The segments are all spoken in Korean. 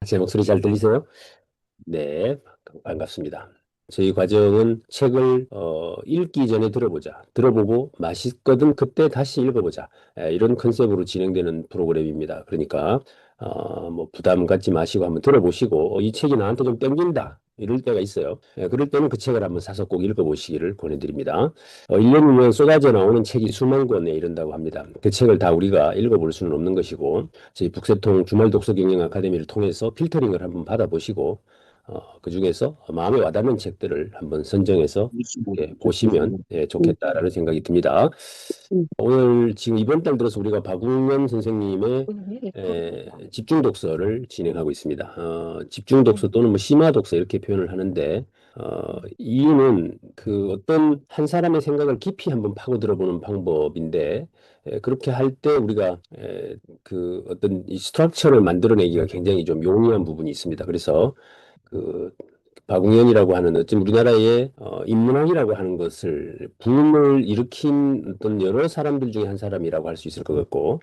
제 목소리 잘 들리세요? 네, 반갑습니다. 저희 과정은 책을 읽기 전에 들어보자. 들어보고 맛있거든 그때 다시 읽어보자. 이런 컨셉으로 진행되는 프로그램입니다. 그러니까 뭐 부담 갖지 마시고 한번 들어보시고 이 책이 나한테 좀 땡긴다. 이럴 때가 있어요. 그럴 때는 그 책을 한번 사서 꼭 읽어보시기를 권해드립니다. 1년이면 쏟아져 나오는 책이 수만 권에 이른다고 합니다. 그 책을 다 우리가 읽어볼 수는 없는 것이고 저희 북새통 주말 독서 경영 아카데미를 통해서 필터링을 한번 받아보시고 그중에서 마음에 와닿는 책들을 한번 선정해서 보시면 좋겠다라는 생각이 듭니다. 오늘 지금 이번 달 들어서 우리가 박웅현 선생님의 집중 독서를 진행하고 있습니다. 집중 독서 또는 뭐 심화 독서 이렇게 표현을 하는데 이유는 그 어떤 한 사람의 생각을 깊이 한번 파고 들어보는 방법인데 그렇게 할 때 우리가 그 어떤 이 스트럭처를 만들어내기가 굉장히 좀 용이한 부분이 있습니다. 그래서 그 박웅현이라고 하는 어쩜 우리나라의 인문학이라고 하는 것을 붐을 일으킨 어떤 여러 사람들 중에 한 사람이라고 할 수 있을 것 같고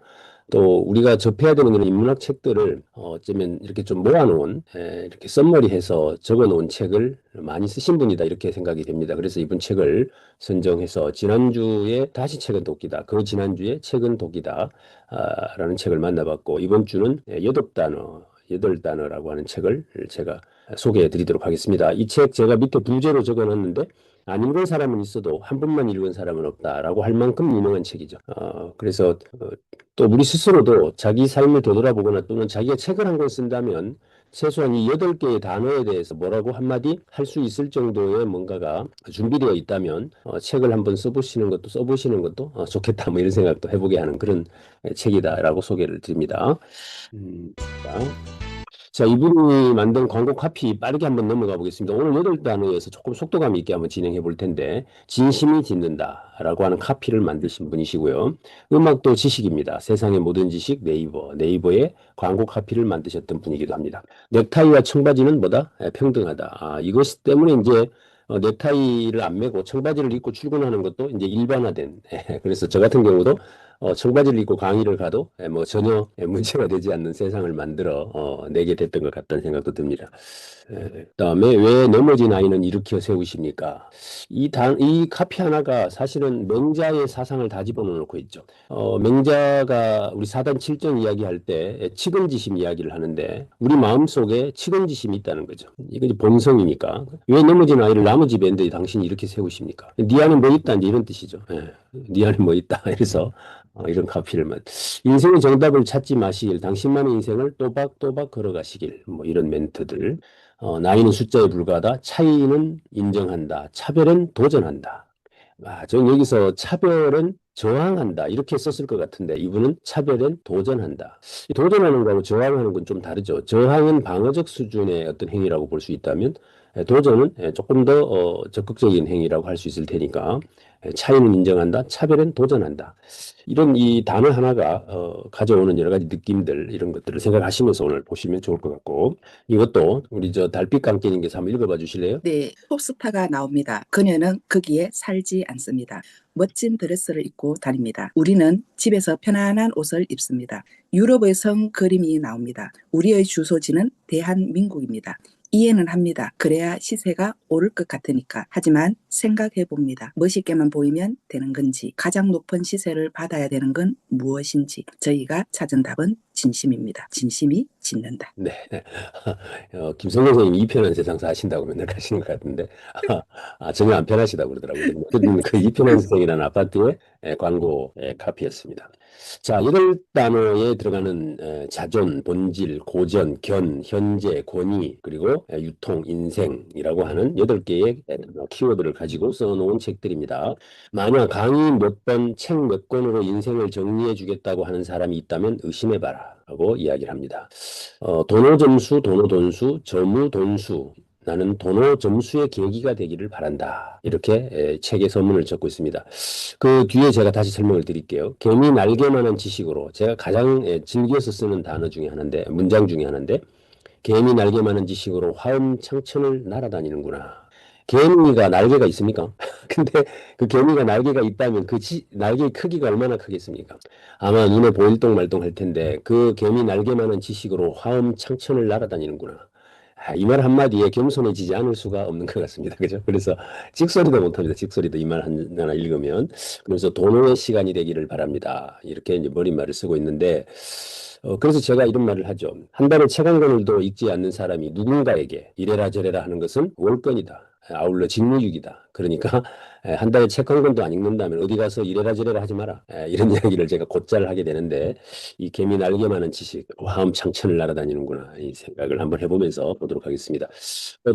또 우리가 접해야 되는 이런 인문학 책들을 어쩌면 이렇게 좀 모아놓은 이렇게 썸머리해서 적어놓은 책을 많이 쓰신 분이다 이렇게 생각이 됩니다. 그래서 이번 책을 선정해서 지난주에 다시 책은 독이다. 그 지난주에 책은 독이다. 라는 책을 만나봤고 이번 주는 여덟 단어라고 하는 책을 제가 소개해 드리도록 하겠습니다. 이 책 제가 밑에 부제로 적어놨는데 안 읽은 사람은 있어도 한 번만 읽은 사람은 없다라고 할 만큼 유명한 책이죠. 그래서 또 우리 스스로도 자기 삶을 되돌아보거나 또는 자기가 책을 한 권 쓴다면 최소한 이 8개의 단어에 대해서 뭐라고 한마디 할 수 있을 정도의 뭔가가 준비되어 있다면 책을 한번 써보시는 것도 좋겠다 뭐 이런 생각도 해보게 하는 그런 책이다라고 소개를 드립니다. 자, 이분이 만든 광고 카피 빠르게 한번 넘어가 보겠습니다. 오늘 8단어에서 조금 속도감 있게 한번 진행해 볼 텐데, 진심이 짓는다라고 하는 카피를 만드신 분이시고요. 음악도 지식입니다. 세상의 모든 지식 네이버의 광고 카피를 만드셨던 분이기도 합니다. 넥타이와 청바지는 뭐다? 평등하다. 이것 때문에 이제 넥타이를 안 매고 청바지를 입고 출근하는 것도 이제 일반화된. 그래서 저 같은 경우도 청바지를 입고 강의를 가도 뭐 전혀 문제가 되지 않는 세상을 만들어 내게 됐던 것 같다는 생각도 듭니다. 그다음에 왜 넘어진 아이는 일으켜 세우십니까? 이 카피 하나가 사실은 맹자의 사상을 다 집어넣고 있죠. 맹자가 우리 사단 칠정 이야기할 때 측은지심 이야기를 하는데 우리 마음속에 측은지심이 있다는 거죠. 이건 이제 본성이니까. 왜 넘어진 아이를 나머지 밴드에 당신이 이렇게 세우십니까? 네 안에 뭐 있다 이제 이런 뜻이죠. 네 안에 뭐 있다. 그래서 이런 카피를 인생의 정답을 찾지 마시길 당신만의 인생을 또박또박 걸어가시길 뭐 이런 멘트들 나이는 숫자에 불과하다 차이는 인정한다 차별은 도전한다 전 여기서 차별은 저항한다 이렇게 썼을 것 같은데 이분은 차별은 도전한다 이 도전하는 거하고 저항하는 건 좀 다르죠 저항은 방어적 수준의 어떤 행위라고 볼 수 있다면 도전은 조금 더 적극적인 행위라고 할 수 있을 테니까 차이는 인정한다 차별은 도전한다 이런 이 단어 하나가 가져오는 여러 가지 느낌들 이런 것들을 생각하시면서 오늘 보시면 좋을 것 같고 이것도 우리 저 달빛 감기님께서 한번 읽어봐 주실래요? 네, 톱스타가 나옵니다. 그녀는 거기에 살지 않습니다. 멋진 드레스를 입고 다닙니다. 우리는 집에서 편안한 옷을 입습니다. 유럽의 성 그림이 나옵니다. 우리의 주소지는 대한민국입니다. 이해는 합니다. 그래야 시세가 오를 것 같으니까. 하지만 생각해 봅니다. 멋있게만 보이면 되는 건지, 가장 높은 시세를 받아야 되는 건 무엇인지. 저희가 찾은 답은 진심입니다. 진심이 짓는다. 네. 김성현 선생님이 이 편한 세상 사신다고 맨날 가시는 것 같은데, 전혀 안 편하시다고 그러더라고요. 어쨌든 이 편한 세상이라는 아파트의 광고 카피였습니다. 자, 여덟 단어에 들어가는 자존, 본질, 고전, 현재, 권위, 그리고 유통, 인생이라고 하는 8개의 키워드를 가지고 써놓은 책들입니다. 만약 강의 몇 번, 책 몇 권으로 인생을 정리해 주겠다고 하는 사람이 있다면 의심해봐라. 라고 이야기를 합니다. 도노점수, 도노돈수, 저무돈수. 나는 도노점수의 계기가 되기를 바란다. 이렇게 책에 서문을 적고 있습니다. 그 뒤에 제가 다시 설명을 드릴게요. 개미 날개만한 지식으로 제가 가장 즐겨서 쓰는 단어 중에 하나인데, 문장 중에 하나인데, 개미 날개만한 지식으로 화엄창천을 날아다니는구나. 개미가 날개가 있습니까? 근데 그 개미가 날개가 있다면 날개의 크기가 얼마나 크겠습니까? 아마 눈에 보일동 말동 할 텐데 그 개미 날개만한 지식으로 화엄창천을 날아다니는구나. 이 말 한마디에 겸손해지지 않을 수가 없는 것 같습니다. 그죠? 그래서 찍소리도 못합니다. 찍소리도 이 말 하나 읽으면. 그래서 도노의 시간이 되기를 바랍니다. 이렇게 이제 머릿말을 쓰고 있는데, 그래서 제가 이런 말을 하죠. 한 달에 책 한 권을도 읽지 않는 사람이 누군가에게 이래라 저래라 하는 것은 월권이다. 아울러 직무유기다. 그러니까 한 달에 책 한 권도 안 읽는다면 어디 가서 이래라 저래라 하지 마라. 이런 이야기를 제가 곧잘 하게 되는데 이 개미 날개만한 지식, 화엄창천을 날아다니는구나 이 생각을 한번 해보면서 보도록 하겠습니다.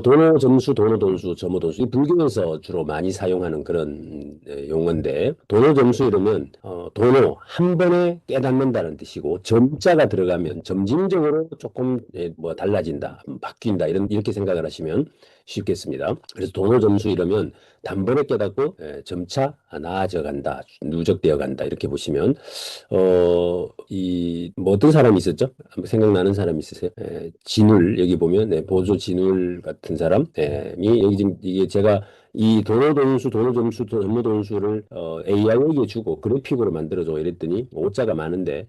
도노 점수, 도노 돈수, 점호 돈수 이 불교에서 주로 많이 사용하는 그런 용어인데 도노 점수 이러면 도노 한 번에 깨닫는다는 뜻이고 점자가 들어가면 점진적으로 조금 뭐 달라진다, 바뀐다 이렇게 생각을 하시면 쉽겠습니다. 그래서 도노 점수 이러면 단번에 깨닫고 점차 나아져 간다, 누적되어 간다 이렇게 보시면 뭐 어떤 사람이 있었죠? 한번 생각나는 사람 있으세요? 진울 여기 보면 보조 진울 같은 사람이 여기 지금 이게 제가 이 도노 돈수, 도노 점수, 도노 돈수를 AI에게 주고 그래픽으로 만들어줘 이랬더니 오자가 많은데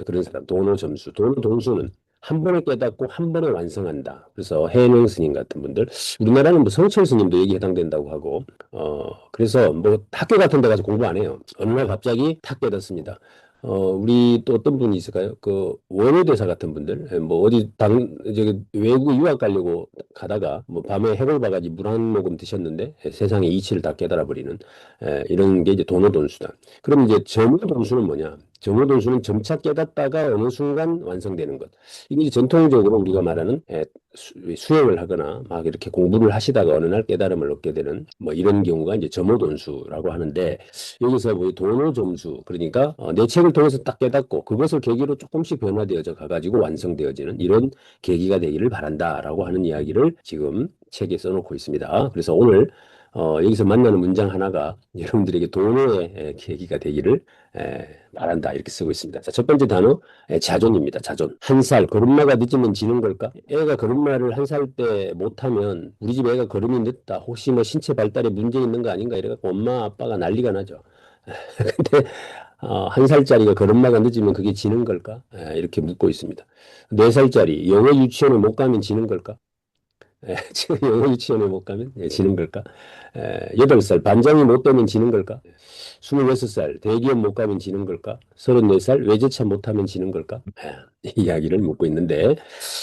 그런 사람 도노 점수, 도노 돈수는 한 번에 깨닫고 한 번에 완성한다. 그래서 해명 스님 같은 분들, 우리나라는 뭐 성철 스님도 여기 해당된다고 하고, 그래서 뭐 학교 같은 데 가서 공부 안 해요. 어느 날 갑자기 탁 깨닫습니다. 우리 또 어떤 분이 있을까요? 그 원효대사 같은 분들, 뭐 어디 저기 외국 유학 가려고 가다가 뭐 밤에 해골 바가지 물 한 모금 드셨는데 세상의 이치를 다 깨달아 버리는 이런 게 이제 도노돈수다. 그럼 이제 점유돈수는 뭐냐? 점유돈수는 점차 깨닫다가 어느 순간 완성되는 것. 이게 이제 전통적으로 우리가 말하는 수행을 하거나 막 이렇게 공부를 하시다가 어느 날 깨달음을 얻게 되는 뭐 이런 경우가 이제 점호돈수라고 하는데 여기서 뭐 도노점수 그러니까 내 책을 통해서 딱 깨닫고 그것을 계기로 조금씩 변화되어져 가가지고 완성되어지는 이런 계기가 되기를 바란다라고 하는 이야기를 지금 책에 써놓고 있습니다. 그래서 오늘 여기서 만나는 문장 하나가 여러분들에게 도노의 계기가 되기를 바란다 이렇게 쓰고 있습니다. 자, 첫 번째 단어 자존입니다. 자존. 한 살 걸음마가 늦으면 지는 걸까? 애가 걸음마를 한 살 때 못하면 우리 집 애가 걸음이 늦다. 혹시 뭐 신체 발달에 문제 있는 거 아닌가 이래갖고 엄마 아빠가 난리가 나죠. 근데 한 살짜리가 걸음마가 늦으면 그게 지는 걸까? 이렇게 묻고 있습니다. 네 살짜리 영어 유치원을 못 가면 지는 걸까? 지금 영어 유치원에 못 가면 지는 걸까? 8살 반장이 못 되면 지는 걸까? 26살 대기업 못 가면 지는 걸까? 34살 외제차 못하면 지는 걸까? 이 이야기를 묻고 있는데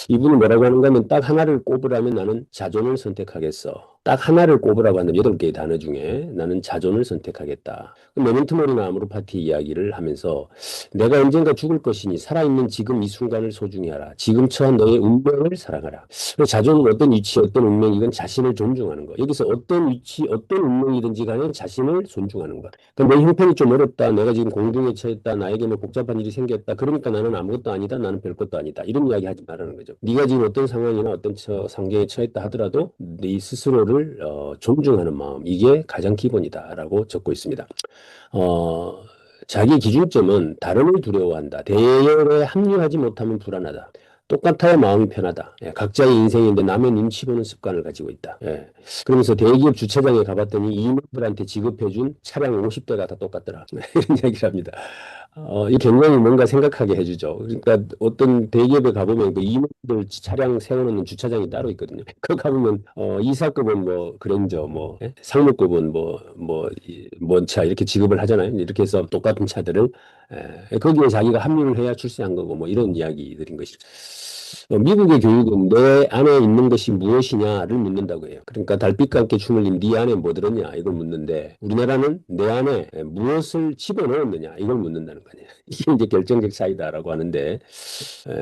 이분은 뭐라고 하는가 하면 딱 하나를 꼽으라면 나는 자존을 선택하겠어. 딱 하나를 꼽으라고 하는 8개의 단어 중에 나는 자존을 선택하겠다. 메멘토 모리나 아모르파티 이야기를 하면서 내가 언젠가 죽을 것이니 살아있는 지금 이 순간을 소중히 하라. 지금 처한 너의 운명을 사랑하라. 그리고 자존은 어떤 위치, 어떤 운명이건 자신을 존중하는 것. 여기서 어떤 위치, 어떤 운명이든지 간에 자신을 존중하는 것. 그러니까 내 형편이 좀 어렵다. 내가 지금 공중에 처했다. 나에게 뭐 복잡한 일이 생겼다. 그러니까 나는 아무것도 아니다. 나는 별것도 아니다. 이런 이야기 하지 말라는 거죠. 네가 지금 어떤 상황이나 어떤 상경에 처했다 하더라도 네 스스로를 존중하는 마음. 이게 가장 기본이다라고 적고 있습니다. 자기 기준점은 다름을 두려워한다. 대열에 합류하지 못하면 불안하다. 똑같아야 마음이 편하다. 각자의 인생인데 남의 눈치 보는 습관을 가지고 있다. 그러면서 대기업 주차장에 가봤더니 이모들한테 지급해준 차량 50대가 다 똑같더라. 이런 얘기를 합니다. 이 굉장히 뭔가 생각하게 해주죠. 그러니까 어떤 대기업에 가보면 그 이모들 차량 세워놓는 주차장이 따로 있거든요. 그 가보면 이사급은 뭐 그랜저, 뭐 상무급은 뭔 차 이렇게 지급을 하잖아요. 이렇게 해서 똑같은 차들을 거기에 자기가 합류를 해야 출세한 거고 뭐 이런 이야기들인 것이죠. 미국의 교육은 내 안에 있는 것이 무엇이냐를 묻는다고 해요. 그러니까 달빛과 함께 춤을 린 네 안에 뭐 들었냐 이걸 묻는데 우리나라는 내 안에 무엇을 집어넣었느냐 이걸 묻는다는 거예요. 이게 이제 결정적 차이다라고 하는데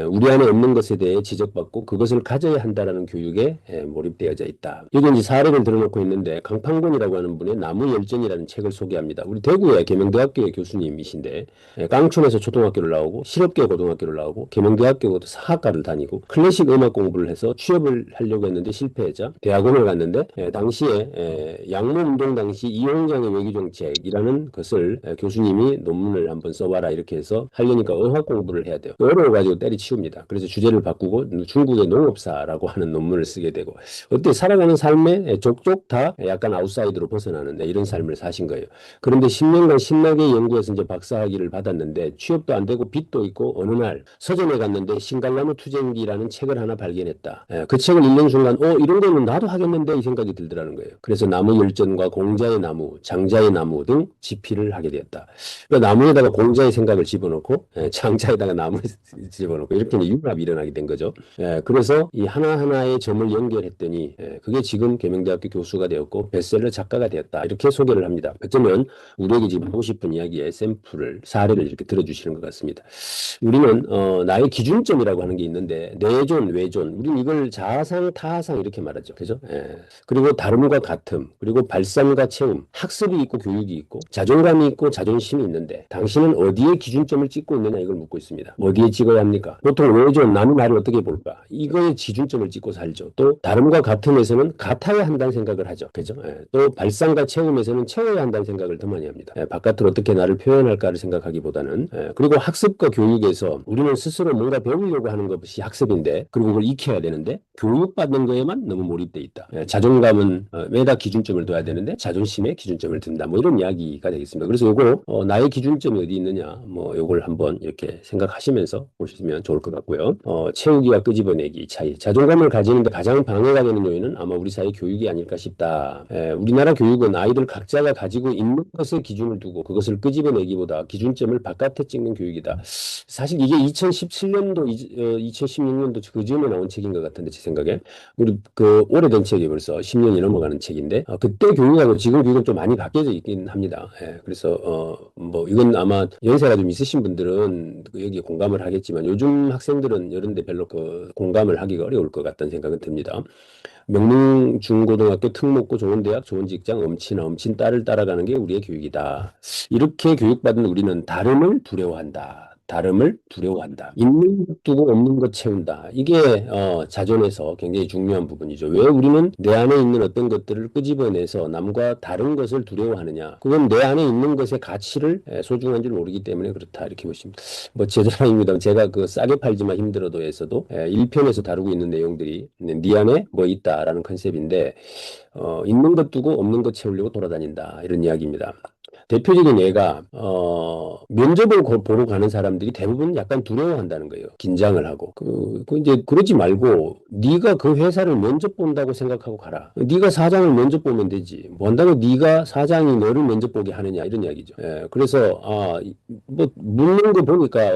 우리 안에 없는 것에 대해 지적받고 그것을 가져야 한다라는 교육에 몰입되어져 있다. 여기 이제 사례를 들어놓고 있는데 강판곤이라고 하는 분의 나무 열정이라는 책을 소개합니다. 우리 대구의 계명대학교의 교수님이신데 깡촌에서 초등학교를 나오고 실업계 고등학교를 나오고 계명대학교 사학과 음악과를 다니고 클래식 음악 공부를 해서 취업을 하려고 했는데 실패했죠. 대학원을 갔는데 당시에 양모운동 당시 이홍장의 외교정책이라는 것을 교수님이 논문을 한번 써봐라 이렇게 해서 하려니까 어학 공부를 해야 돼요. 어려워가지고 때려치웁니다. 그래서 주제를 바꾸고 중국의 농업사라고 하는 논문을 쓰게 되고 어때 살아가는 삶에 족족 다 약간 아웃사이드로 벗어나는 이런 삶을 사신 거예요. 그런데 10년간 신나게 연구해서 이제 박사학위를 받았는데 취업도 안 되고 빚도 있고 어느 날 서점에 갔는데 신갈나무 투쟁기라는 책을 하나 발견했다. 그 책을 읽는 순간 이런 거는 나도 하겠는데 이 생각이 들더라는 거예요. 그래서 나무 열전과 공자의 나무, 장자의 나무 등 집필을 하게 되었다. 그러니까 나무에다가 공자의 생각을 집어넣고 장자에다가 나무를 집어넣고 이렇게 융합이 일어나게 된 거죠. 그래서 이 하나하나의 점을 연결했더니 그게 지금 계명대학교 교수가 되었고 베스트셀러 작가가 되었다. 이렇게 소개를 합니다. 어쩌면 우리에게 지금 하고 싶은 이야기의 샘플을 사례를 이렇게 들어주시는 것 같습니다. 우리는 나의 기준점이라고 하는 게 있는데 내존, 외존, 우리는 이걸 자아상, 타아상 이렇게 말하죠. 그죠? 그리고 다름과 같음, 그리고 발산과 체험, 학습이 있고 교육이 있고 자존감이 있고 자존심이 있는데 당신은 어디에 기준점을 찍고 있느냐 이걸 묻고 있습니다. 어디에 찍어야 합니까? 보통 외존, 남이 나를 어떻게 볼까? 이거에 기준점을 찍고 살죠. 또 다름과 같음에서는 같아야 한다는 생각을 하죠. 그죠? 또 발산과 체험에서는 채워야 한다는 생각을 더 많이 합니다. 바깥으로 어떻게 나를 표현할까를 생각하기보다는 그리고 학습과 교육에서 우리는 스스로 뭔가 배우려고 하는 것이 학습인데 그리고 그걸 익혀야 되는데 교육받는 거에만 너무 몰입돼 있다. 자존감은 매다 기준점을 둬야 되는데 자존심에 기준점을 둔다. 뭐 이런 이야기가 되겠습니다. 그래서 요거 나의 기준점이 어디 있느냐 뭐 요걸 한번 이렇게 생각하시면서 보시면 좋을 것 같고요. 채우기와 끄집어내기 차이. 자존감을 가지는데 가장 방해가 되는 요인은 아마 우리 사회 교육이 아닐까 싶다. 우리나라 교육은 아이들 각자가 가지고 있는 것에 기준을 두고 그것을 끄집어내기보다 기준점을 바깥에 찍는 교육이다. 사실 이게 2017년도, 2016년도 그 즈음에 나온 책인 것 같은데 제 생각에 우리 그 오래된 책이 벌써 10년이 넘어가는 책인데 그때 교육하고 지금 교육은 좀 많이 바뀌어져 있긴 합니다. 그래서 뭐 이건 아마 연세가 좀 있으신 분들은 여기에 공감을 하겠지만 요즘 학생들은 이런데 별로 그 공감을 하기가 어려울 것 같다는 생각은 듭니다. 명문 중고등학교 특목고 좋은 대학 좋은 직장 엄친 딸을 따라가는 게 우리의 교육이다. 이렇게 교육받은 우리는 다름을 두려워한다. 다름을 두려워한다. 있는 것 두고 없는 것 채운다. 이게 자존에서 굉장히 중요한 부분이죠. 왜 우리는 내 안에 있는 어떤 것들을 끄집어내서 남과 다른 것을 두려워하느냐. 그건 내 안에 있는 것의 가치를 소중한 줄 모르기 때문에 그렇다. 이렇게 보십니다. 뭐 제 자랑입니다. 제가 그 싸게 팔지만 힘들어도에서도 1편에서 다루고 있는 내용들이 네 안에 뭐 있다라는 컨셉인데 있는 것 두고 없는 것 채우려고 돌아다닌다. 이런 이야기입니다. 대표적인 예가 면접을 보러 가는 사람들이 대부분 약간 두려워한다는 거예요. 긴장을 하고 그 이제 그러지 말고 네가 그 회사를 면접 본다고 생각하고 가라. 네가 사장을 면접 보면 되지. 뭐 한다고 네가 사장이 너를 면접 보게 하느냐 이런 이야기죠. 그래서 뭐 묻는 거 보니까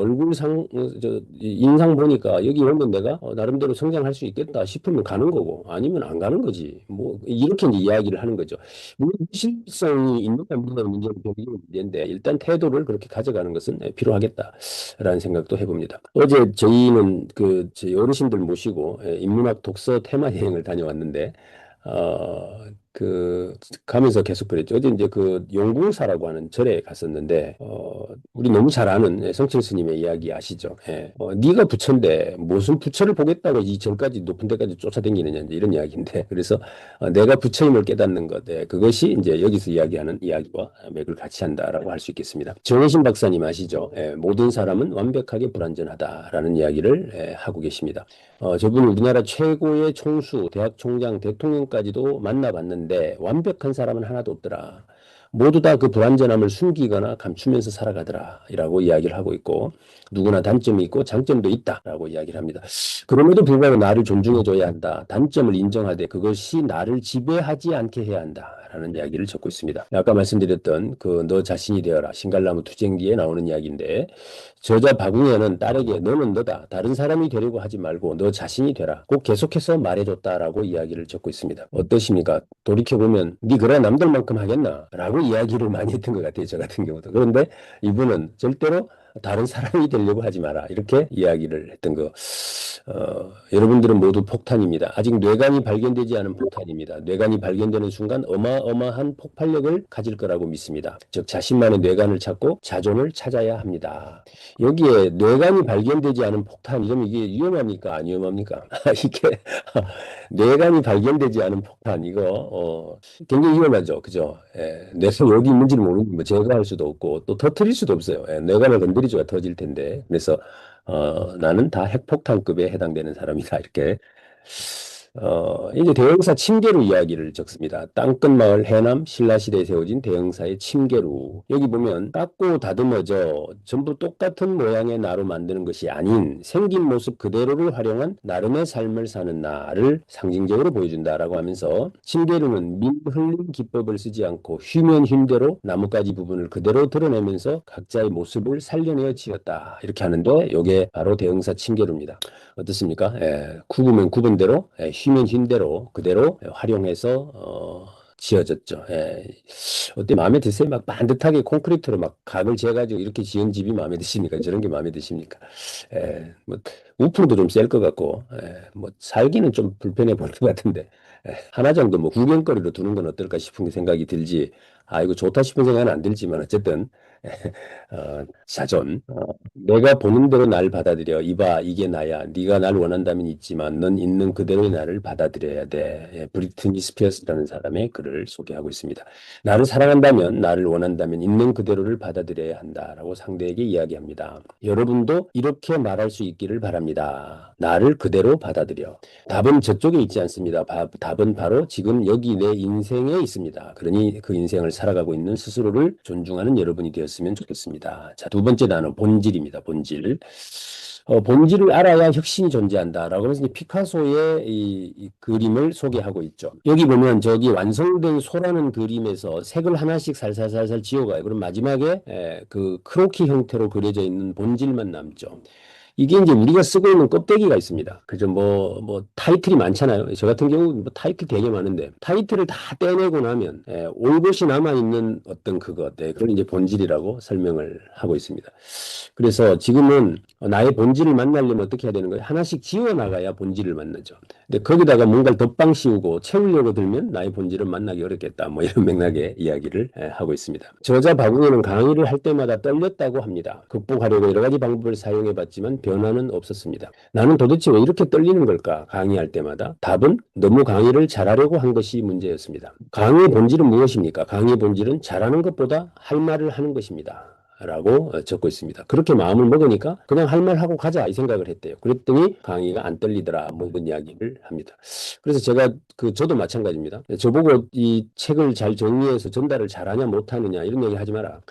인상 보니까 여기 오면 내가 나름대로 성장할 수 있겠다 싶으면 가는 거고 아니면 안 가는 거지. 뭐 이렇게 이제 이야기를 하는 거죠. 물론 실성이 있는 문제는 별개의 문제인데 일단 태도를 그렇게 가져가는 것은 필요하겠다라는 생각도 해봅니다. 어제 저희는 저희 어르신들 모시고 인문학 독서 테마 여행을 다녀왔는데 가면서 계속 그랬죠. 어제 이제 그 용궁사라고 하는 절에 갔었는데, 우리 너무 잘 아는 성철 스님의 이야기 아시죠? 네가 부처인데 무슨 부처를 보겠다고 이 절까지 높은 데까지 쫓아다니느냐 이제 이런 이야기인데, 그래서 내가 부처임을 깨닫는 것, 그것이 이제 여기서 이야기하는 이야기와 맥을 같이 한다라고 할 수 있겠습니다. 정혜신 박사님 아시죠? 모든 사람은 완벽하게 불완전하다라는 이야기를 하고 계십니다. 저분은 우리나라 최고의 총수, 대학 총장, 대통령까지도 만나봤는데 완벽한 사람은 하나도 없더라. 모두 다 그 불완전함을 숨기거나 감추면서 살아가더라. 이라고 이야기를 하고 있고 누구나 단점이 있고 장점도 있다라고 이야기를 합니다. 그럼에도 불구하고 나를 존중해줘야 한다. 단점을 인정하되 그것이 나를 지배하지 않게 해야 한다. 라는 이야기를 적고 있습니다. 아까 말씀드렸던 너 자신이 되어라. 신갈나무 투쟁기에 나오는 이야기인데 저자 박웅현은 딸에게 너는 너다. 다른 사람이 되려고 하지 말고 너 자신이 되라. 꼭 계속해서 말해줬다라고 이야기를 적고 있습니다. 어떠십니까? 돌이켜보면 네 그래 남들만큼 하겠나? 라고 이야기를 많이 했던 것 같아요. 저 같은 경우도. 그런데 이분은 절대로 다른 사람이 되려고 하지 마라. 이렇게 이야기를 했던 거. 여러분들은 모두 폭탄입니다. 아직 뇌관이 발견되지 않은 폭탄입니다. 뇌관이 발견되는 순간 어마어마한 폭발력을 가질 거라고 믿습니다. 즉 자신만의 뇌관을 찾고 자존을 찾아야 합니다. 여기에 뇌관이 발견되지 않은 폭탄, 이러면 이게 위험합니까? 안 위험합니까? 이게 뇌관이 발견되지 않은 폭탄, 이거 굉장히 위험하죠. 그죠? 예, 뇌가 여기 있는지를 모르는 뭐 제거할 수도 없고 또 터뜨릴 수도 없어요. 예, 뇌관을 건드리줘야 터질 텐데. 그래서 나는 다 핵폭탄급에 해당되는 사람이다. 이렇게. 이제 대형사 침계루 이야기를 적습니다. 땅끝마을 해남 신라시대에 세워진 대형사의 침계루. 여기 보면 깎고 다듬어져 전부 똑같은 모양의 나로 만드는 것이 아닌 생긴 모습 그대로를 활용한 나름의 삶을 사는 나를 상징적으로 보여준다라고 하면서 침계루는 민 흘린 기법을 쓰지 않고 휘면 휜대로 나뭇가지 부분을 그대로 드러내면서 각자의 모습을 살려내어 지었다. 이렇게 하는데 이게 바로 대형사 침계루입니다. 어떻습니까? 예, 굽으면 굽은 대로, 휘면 휜 대로 그대로 활용해서 지어졌죠. 예. 어때 마음에 드세요? 막 반듯하게 콘크리트로 막 각을 재가지고 이렇게 지은 집이 마음에 드십니까? 저런 게 마음에 드십니까? 뭐 우풍도 좀 셀 것 같고, 뭐 살기는 좀 불편해 보일 것 같은데 하나 정도 뭐 구경거리로 두는 건 어떨까 싶은 생각이 들지. 아 이거 좋다 싶은 생각은 안 들지만 어쨌든 자존. 내가 보는 대로 날 받아들여. 이봐, 이게 나야. 네가 날 원한다면 있지만 넌 있는 그대로의 나를 받아들여야 돼. 예, 브리트니 스피어스라는 사람의 글을 소개하고 있습니다. 나를 사랑한다면, 나를 원한다면 있는 그대로를 받아들여야 한다라고 상대에게 이야기합니다. 여러분도 이렇게 말할 수 있기를 바랍니다. 나를 그대로 받아들여. 답은 저쪽에 있지 않습니다. 답은 바로 지금 여기 내 인생에 있습니다. 그러니 그 인생을 살아가고 있는 스스로를 존중하는 여러분이 되었으면 좋겠습니다. 자, 두 번째 단어 본질입니다. 본질. 본질을 알아야 혁신이 존재한다라고 해서 이제 피카소의 이 그림을 소개하고 있죠. 여기 보면 저기 완성된 소라는 그림에서 색을 하나씩 살살살살 지워가요. 그럼 마지막에 그 크로키 형태로 그려져 있는 본질만 남죠. 이게 이제 우리가 쓰고 있는 껍데기가 있습니다. 그죠? 뭐 타이틀이 많잖아요. 저 같은 경우 뭐 타이틀 되게 많은데 타이틀을 다 떼내고 나면 올 것이 남아있는 어떤 그것, 그걸 이제 본질이라고 설명을 하고 있습니다. 그래서 지금은 나의 본질을 만나려면 어떻게 해야 되는 거예요? 하나씩 지워나가야 본질을 만나죠. 근데 거기다가 뭔가를 덧방 씌우고 채우려고 들면 나의 본질을 만나기 어렵겠다. 뭐 이런 맥락의 이야기를 하고 있습니다. 저자 박웅현은 강의를 할 때마다 떨렸다고 합니다. 극복하려고 여러 가지 방법을 사용해봤지만 변화는 없었습니다. 나는 도대체 왜 이렇게 떨리는 걸까? 강의할 때마다. 답은 너무 강의를 잘하려고 한 것이 문제였습니다. 강의의 본질은 무엇입니까? 강의의 본질은 잘하는 것보다 할 말을 하는 것입니다. 라고 적고 있습니다. 그렇게 마음을 먹으니까 그냥 할 말 하고 가자 이 생각을 했대요. 그랬더니 강의가 안 떨리더라 뭐 이런 이야기를 합니다. 그래서 제가 저도 마찬가지입니다. 저보고 이 책을 잘 정리해서 전달을 잘하냐 못하느냐 이런 얘기 하지 마라.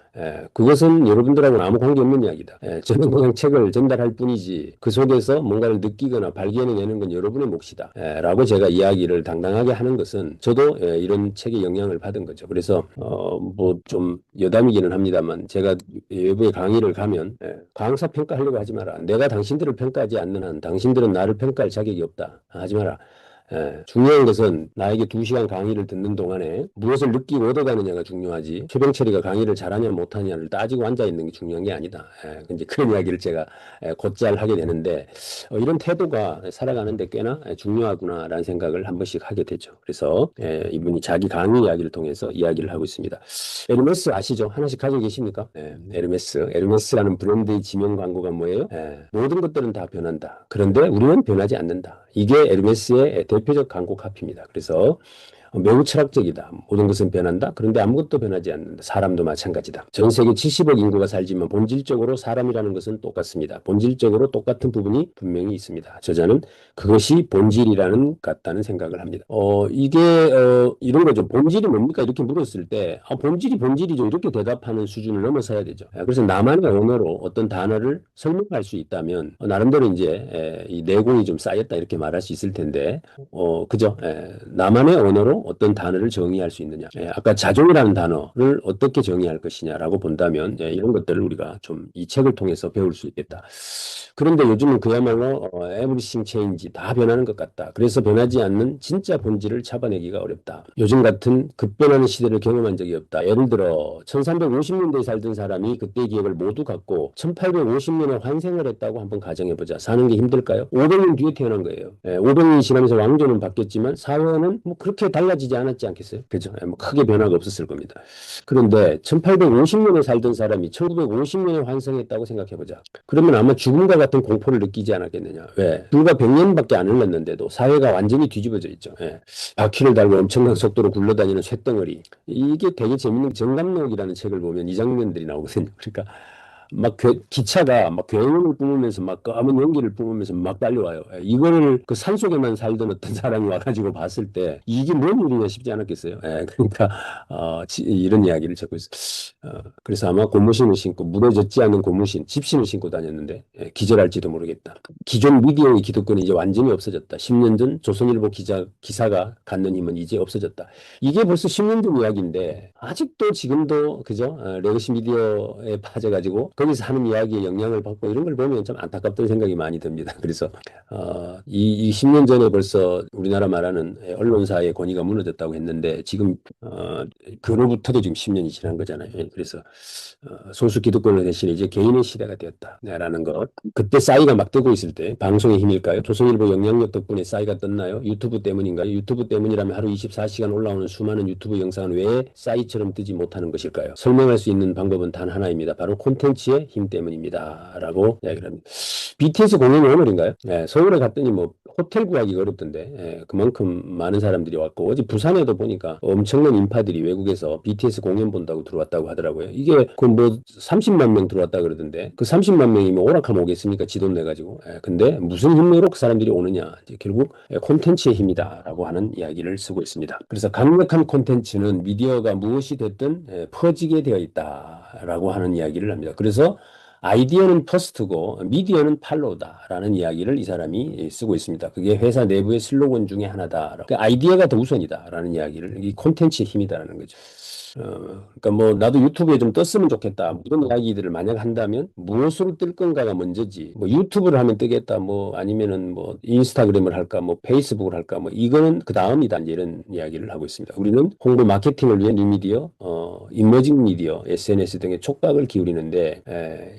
그것은 여러분들하고는 아무 관계없는 이야기다. 저는 그냥 책을 전달할 뿐이지 그 속에서 뭔가를 느끼거나 발견해내는 건 여러분의 몫이다. 라고 제가 이야기를 당당하게 하는 것은 저도 이런 책의 영향을 받은 거죠. 그래서 뭐 좀 여담이기는 합니다만 제가 외부에 강의를 가면 강사 평가하려고 하지 마라. 내가 당신들을 평가하지 않는 한 당신들은 나를 평가할 자격이 없다. 하지 마라. 중요한 것은 나에게 2시간 강의를 듣는 동안에 무엇을 느끼고 얻어가느냐가 중요하지 최병철이가 강의를 잘하냐 못하냐를 따지고 앉아있는 게 중요한 게 아니다. 이제 그런 이야기를 제가 곧잘 하게 되는데 이런 태도가 살아가는데 꽤나 중요하구나라는 생각을 한 번씩 하게 되죠. 그래서 이분이 자기 강의 이야기를 통해서 이야기를 하고 있습니다. 에르메스 아시죠? 하나씩 가지고 계십니까? 에르메스라는 브랜드의 지명 광고가 뭐예요? 모든 것들은 다 변한다. 그런데 우리는 변하지 않는다. 이게 에르메스의 대표적 광고 카피입니다. 그래서 매우 철학적이다. 모든 것은 변한다. 그런데 아무것도 변하지 않는다. 사람도 마찬가지다. 전 세계 70억 인구가 살지만 본질적으로 사람이라는 것은 똑같습니다. 본질적으로 똑같은 부분이 분명히 있습니다. 저자는 그것이 본질이라는 같다는 생각을 합니다. 이게 이런 거죠. 본질이 뭡니까? 이렇게 물었을 때 본질이죠. 이렇게 대답하는 수준을 넘어서야 되죠. 그래서 나만의 언어로 어떤 단어를 설명할 수 있다면 나름대로 이제 이 내공이 좀 쌓였다 이렇게 말할 수 있을 텐데 그죠? 나만의 언어로 가지고 어떤 단어를 정의할 수 있느냐. 아까 자존이라는 단어를 어떻게 정의할 것이냐라고 본다면 이런 것들을 우리가 좀 이 책을 통해서 배울 수 있겠다. 그런데 요즘은 그야말로 everything change 다 변하는 것 같다. 그래서 변하지 않는 진짜 본질을 잡아내기가 어렵다. 요즘 같은 급변하는 시대를 경험한 적이 없다. 예를 들어 1350년대에 살던 사람이 그때의 기억을 모두 갖고 1850년에 환생을 했다고 한번 가정해보자. 사는 게 힘들까요? 500년 뒤에 태어난 거예요. 500년이 지나면서 왕조는 바뀌었지만 사회는 뭐 그렇게 달라지지 않았지 않겠어요? 그죠? 뭐 크게 변화가 없었을 겁니다. 그런데 1850년에 살던 사람이 1950년에 환생했다고 생각해보자. 그러면 아마 죽음과 같은 공포를 느끼지 않았겠느냐. 왜? 불과 100년밖에 안 흘렀는데도 사회가 완전히 뒤집어져 있죠. 바퀴를 달고 엄청난 속도로 굴러다니는 쇳덩어리. 이게 되게 재밌는 정감록이라는 책을 보면 이 장면들이 나오거든요. 그러니까 막 기차가 막 굉음을 뿜으면서 막 검은 연기를 뿜으면서 막 달려와요. 이거를 그 산속에만 살던 어떤 사람이 와가지고 봤을 때 이게 뭔 일이냐 싶지 않았겠어요. 그러니까 이런 이야기를 적고 있어요. 그래서 아마 고무신을 신고 무너졌지 않은 고무신, 집신을 신고 다녔는데 기절할지도 모르겠다. 기존 미디어의 기득권이 이제 완전히 없어졌다. 10년 전 조선일보 기사가 갖는 힘은 이제 없어졌다. 이게 벌써 10년 전 이야기인데 아직도 지금도 그죠? 레거시 미디어에 빠져가지고 거기서 하는 이야기에 영향을 받고 이런 걸 보면 좀 안타깝다는 생각이 많이 듭니다. 그래서 이 10년 전에 벌써 우리나라 말하는 언론사의 권위가 무너졌다고 했는데 지금 그로부터도 지금 10년이 지난 거잖아요. 그래서 소수 기득권을 대신 이제 개인의 시대가 되었다라는 것. 그때 싸이가 막 뜨고 있을 때 방송의 힘일까요? 조선일보 영향력 덕분에 싸이가 떴나요? 유튜브 때문인가요? 유튜브 때문이라면 하루 24시간 올라오는 수많은 유튜브 영상은 왜 싸이처럼 뜨지 못하는 것일까요? 설명할 수 있는 방법은 단 하나입니다. 바로 콘텐츠의 힘 때문입니다. 라고 이야기를 합니다. BTS 공연이 오늘인가요? 서울에 갔더니 뭐 호텔 구하기가 어렵던데 그만큼 많은 사람들이 왔고 어제 부산에도 보니까 엄청난 인파들이 외국에서 BTS 공연 본다고 들어왔다고 하더라고요. 이게 그 뭐 30만 명 들어왔다 그러던데 그 30만 명이면 오락하면 오겠습니까? 지돈 내가지고. 근데 무슨 힘으로 그 사람들이 오느냐? 결국 콘텐츠의 힘이다라고 하는 이야기를 쓰고 있습니다. 그래서 강력한 콘텐츠는 미디어가 무엇이 됐든 퍼지게 되어 있다라고 하는 이야기를 합니다. 그래서 아이디어는 퍼스트고 미디어는 팔로우다라는 이야기를 이 사람이 쓰고 있습니다. 그게 회사 내부의 슬로건 중에 하나다. 그 아이디어가 더 우선이다라는 이야기를 이 콘텐츠의 힘이다라는 거죠. 그러니까 뭐 나도 유튜브에 좀 떴으면 좋겠다. 뭐 이런 이야기들을 만약 한다면 무엇으로 뜰 건가가 먼저지. 뭐 유튜브를 하면 뜨겠다. 뭐 아니면은 뭐 인스타그램을 할까, 뭐 페이스북을 할까, 뭐 이거는 그 다음이다. 이제 이런 이야기를 하고 있습니다. 우리는 홍보 마케팅을 위해 뉴미디어, 이머징 미디어, SNS 등의 촉각을 기울이는데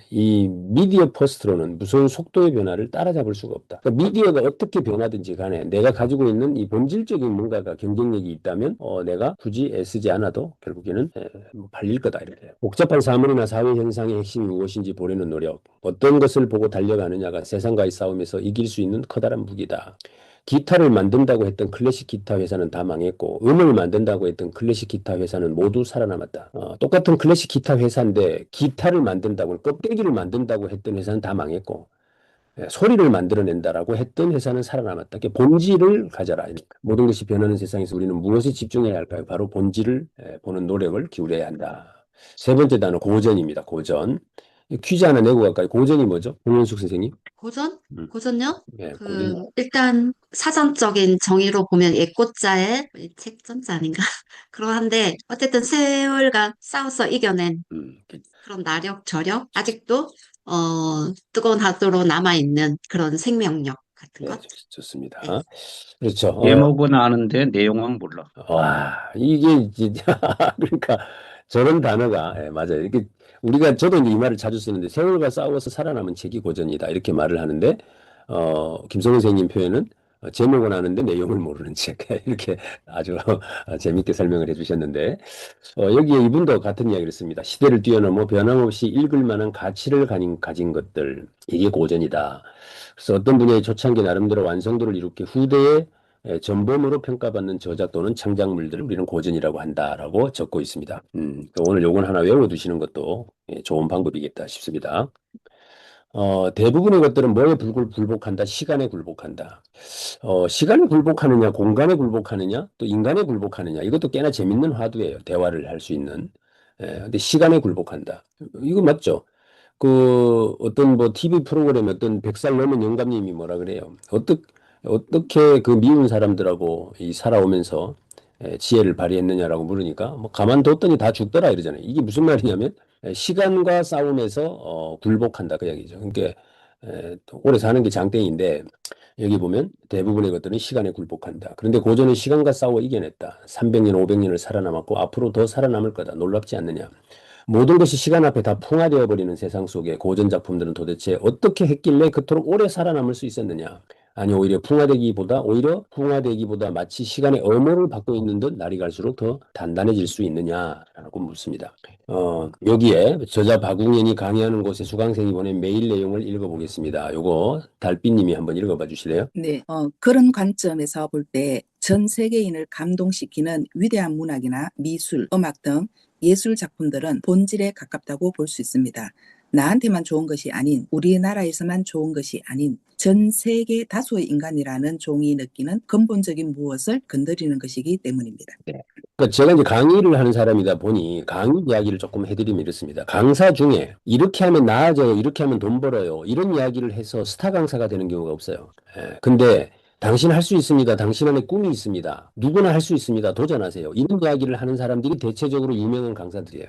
이 미디어 퍼스트로는 무서운 속도의 변화를 따라잡을 수가 없다. 그러니까 미디어가 어떻게 변하든지 간에 내가 가지고 있는 이 본질적인 뭔가가 경쟁력이 있다면 내가 굳이 애쓰지 않아도 결국에는 뭐 팔릴 거다 이렇게. 복잡한 사물이나 사회 현상의 핵심이 무엇인지 보려는 노력. 어떤 것을 보고 달려가느냐가 세상과의 싸움에서 이길 수 있는 커다란 무기다. 기타를 만든다고 했던 클래식 기타 회사는 다 망했고 음을 만든다고 했던 클래식 기타 회사는 모두 살아남았다. 똑같은 클래식 기타 회사인데 기타를 만든다고 껍데기를 만든다고 했던 회사는 다 망했고 소리를 만들어낸다라고 했던 회사는 살아남았다. 본질을 가져라. 모든 것이 변하는 세상에서 우리는 무엇에 집중해야 할까요? 바로 본질을 보는 노력을 기울여야 한다. 세 번째 단어 고전입니다. 고전. 퀴즈 하나 내고 갈까요? 고전이 뭐죠? 홍현숙 선생님. 고전? 음, 고전요? 고전. 일단 사전적인 정의로 보면 예꽃자의 책전자 아닌가? 그러한데, 어쨌든 세월과 싸워서 이겨낸 음, 그런 나력, 저력, 아직도, 뜨거운 하도로 남아있는 그런 생명력 같은 네, 것? 좋습니다. 네. 그렇죠. 제목은 아는데 내용은 몰라. 와, 이게 진짜 그러니까 저런 단어가 맞아요. 이게 우리가 저도 이제 이 말을 자주 쓰는데 세월과 싸워서 살아남은 책이 고전이다 이렇게 말을 하는데 김성훈 선생님 표현은 제목은 아는데 내용을 모르는 책 이렇게 아주 재밌게 설명을 해주셨는데 여기에 이분도 같은 이야기를 씁니다. 시대를 뛰어넘어 변함없이 읽을 만한 가치를 가진 것들 이게 고전이다. 그래서 어떤 분야의 초창기 나름대로 완성도를 이룩해 후대에 전범으로 평가받는 저작 또는 창작물들을 우리는 고전이라고 한다라고 적고 있습니다. 그러니까 오늘 요건 하나 외워두시는 것도 좋은 방법이겠다 싶습니다. 대부분의 것들은 뭐에 굴복한다? 시간에 굴복한다. 시간에 굴복하느냐, 공간에 굴복하느냐, 또 인간에 굴복하느냐. 이것도 꽤나 재밌는 화두예요. 대화를 할 수 있는. 근데 시간에 굴복한다. 이거 맞죠? 그 어떤 뭐 TV 프로그램 어떤 100살 넘은 영감님이 뭐라 그래요? 어떻게 그 미운 사람들하고 이 살아오면서 지혜를 발휘했느냐라고 물으니까 뭐 가만뒀더니 다 죽더라 이러잖아요. 이게 무슨 말이냐면 시간과 싸움에서 굴복한다 그 이야기죠. 그러니까 또 오래 사는 게 장땡인데 여기 보면 대부분의 것들은 시간에 굴복한다. 그런데 고전은 시간과 싸워 이겨냈다. 300년, 500년을 살아남았고 앞으로 더 살아남을 거다. 놀랍지 않느냐. 모든 것이 시간 앞에 다 풍화되어 버리는 세상 속에 고전 작품들은 도대체 어떻게 했길래 그토록 오래 살아남을 수 있었느냐? 아니 오히려 풍화되기보다 마치 시간의 엄호를 받고 있는 듯 날이 갈수록 더 단단해질 수 있느냐라고 묻습니다. 여기에 저자 박웅현이 강의하는 곳에 수강생이 보낸 메일 내용을 읽어보겠습니다. 요거 달빛님이 한번 읽어봐 주실래요? 네, 그런 관점에서 볼 때 전 세계인을 감동시키는 위대한 문학이나 미술, 음악 등 예술 작품들은 본질에 가깝다고 볼 수 있습니다. 나한테만 좋은 것이 아닌, 우리나라에서만 좋은 것이 아닌 전 세계 다수의 인간이라는 종이 느끼는 근본적인 무엇을 건드리는 것이기 때문입니다. 그러니까 제가 이제 강의를 하는 사람이다 보니 강의 이야기를 조금 해드리면 이렇습니다. 강사 중에 이렇게 하면 나아져요, 이렇게 하면 돈 벌어요, 이런 이야기를 해서 스타 강사가 되는 경우가 없어요. 근데 당신 할 수 있습니다. 당신 안에 꿈이 있습니다. 누구나 할 수 있습니다. 도전하세요. 이런 이야기를 하는 사람들이 대체적으로 유명한 강사들이에요.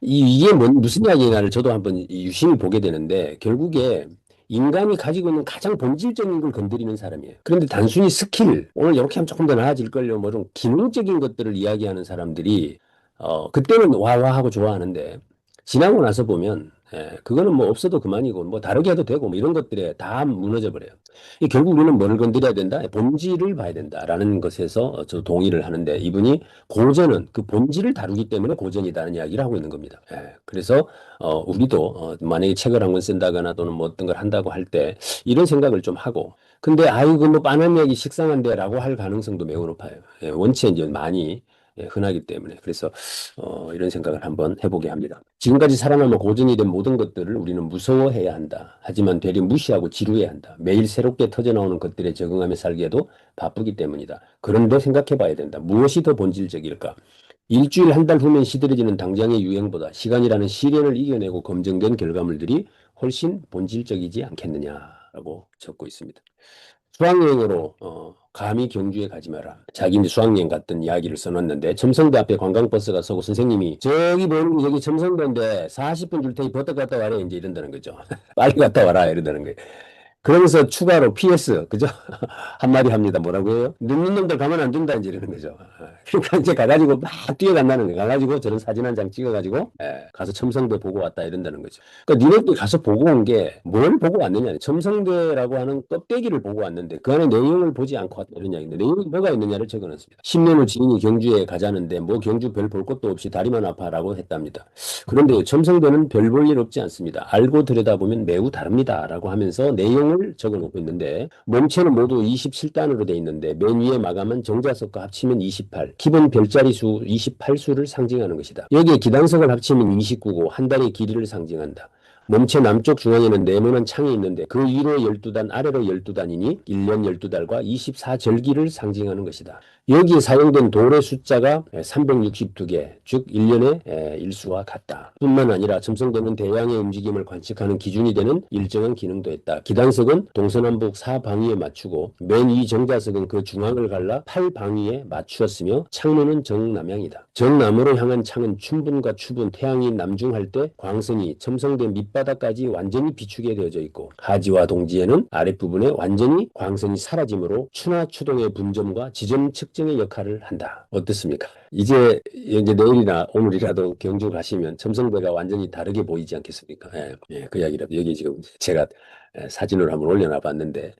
이게 무슨 이야기냐를 저도 한번 유심히 보게 되는데 결국에 인간이 가지고 있는 가장 본질적인 걸 건드리는 사람이에요. 그런데 단순히 스킬, 오늘 이렇게 하면 조금 더 나아질걸요. 뭐 좀 기능적인 것들을 이야기하는 사람들이 그때는 와와하고 좋아하는데 지나고 나서 보면 그거는 뭐 없어도 그만이고 뭐 다르게 해도 되고 뭐 이런 것들에 다 무너져 버려요. 결국 우리는 뭐를 건드려야 된다? 본질을 봐야 된다라는 것에서 저 동의를 하는데 이분이 고전은 그 본질을 다루기 때문에 고전이다는 이야기를 하고 있는 겁니다. 그래서 우리도 만약에 책을 한 권 쓴다거나 또는 뭐 어떤 걸 한다고 할 때 이런 생각을 좀 하고 근데 아이고 뭐 빤한 이야기 식상한데라고 할 가능성도 매우 높아요. 원체 이제 많이 흔하기 때문에 그래서 이런 생각을 한번 해보게 합니다. 지금까지 살아남아 고전이 된 모든 것들을 우리는 무서워해야 한다. 하지만 되려 무시하고 지루해야 한다. 매일 새롭게 터져나오는 것들에 적응하며 살기에도 바쁘기 때문이다. 그런데 생각해봐야 된다. 무엇이 더 본질적일까? 일주일 한 달 후면 시들해지는 당장의 유행보다 시간이라는 시련을 이겨내고 검증된 결과물들이 훨씬 본질적이지 않겠느냐라고 적고 있습니다. 수학여행으로 감히 경주에 가지 마라. 자기 이제 수학여행 갔던 이야기를 써놨는데 첨성대 앞에 관광버스가 서고 선생님이 저기 보는 여기 첨성대인데 40분 줄 테니 버터 갔다 와라 이제 이런다는 거죠. 빨리 갔다 와라 이런다는 거예요. 그러면서 추가로 PS 그죠? 한마디 합니다. 뭐라고 해요? 늙는 놈들 가만 안 둔다 이제 이러는 거죠. 그러니까 이제 가가지고 막 뛰어간다는 거예요. 가가지고 저런 사진 한 장 찍어가지고 가서 첨성대 보고 왔다 이런다는 거죠. 그러니까 니네들 가서 보고 온 게 뭘 보고 왔느냐? 첨성대라고 하는 껍데기를 보고 왔는데 그 안에 내용을 보지 않고 왔다 이런 이야기인데 내용이 뭐가 있느냐를 적어놨습니다. 10년 후 지인이 경주에 가자는데 뭐 경주 별 볼 것도 없이 다리만 아파라고 했답니다. 그런데 첨성대는 별 볼 일 없지 않습니다. 알고 들여다보면 매우 다릅니다라고 하면서 내용을 적어놓고 있는데 몸체는 모두 27단으로 돼 있는데 맨 위에 마감은 정자석과 합치면 28, 기본 별자리 수 28수를 상징하는 것이다. 여기에 기단석을 합치면 29고 한 달의 길이를 상징한다. 몸체 남쪽 중앙에는 네모난 창이 있는데 그 위로 12단 아래로 12단이니 1년 12달과 24절기를 상징하는 것이다. 여기에 사용된 돌의 숫자가 362개, 즉 1년의 일수와 같다. 뿐만 아니라 첨성대는 대양의 움직임을 관측하는 기준이 되는 일정한 기능도 했다. 기단석은 동서남북 4방위에 맞추고 맨 위 정자석은 그 중앙을 갈라 8방위에 맞추었으며 창문은 정남향이다. 정남으로 향한 창은 춘분과 추분, 태양이 남중할 때 광선이 첨성대 밑바닥까지 완전히 비추게 되어져 있고 하지와 동지에는 아랫부분에 완전히 광선이 사라지므로 추나 추동의 분점과 지점 측정의 역할을 한다. 어떻습니까? 이제 내일이나 오늘이라도 경주 가시면 첨성대가 완전히 다르게 보이지 않겠습니까? 그 이야기라도 여기 지금 제가 사진으로 한번 올려놔 봤는데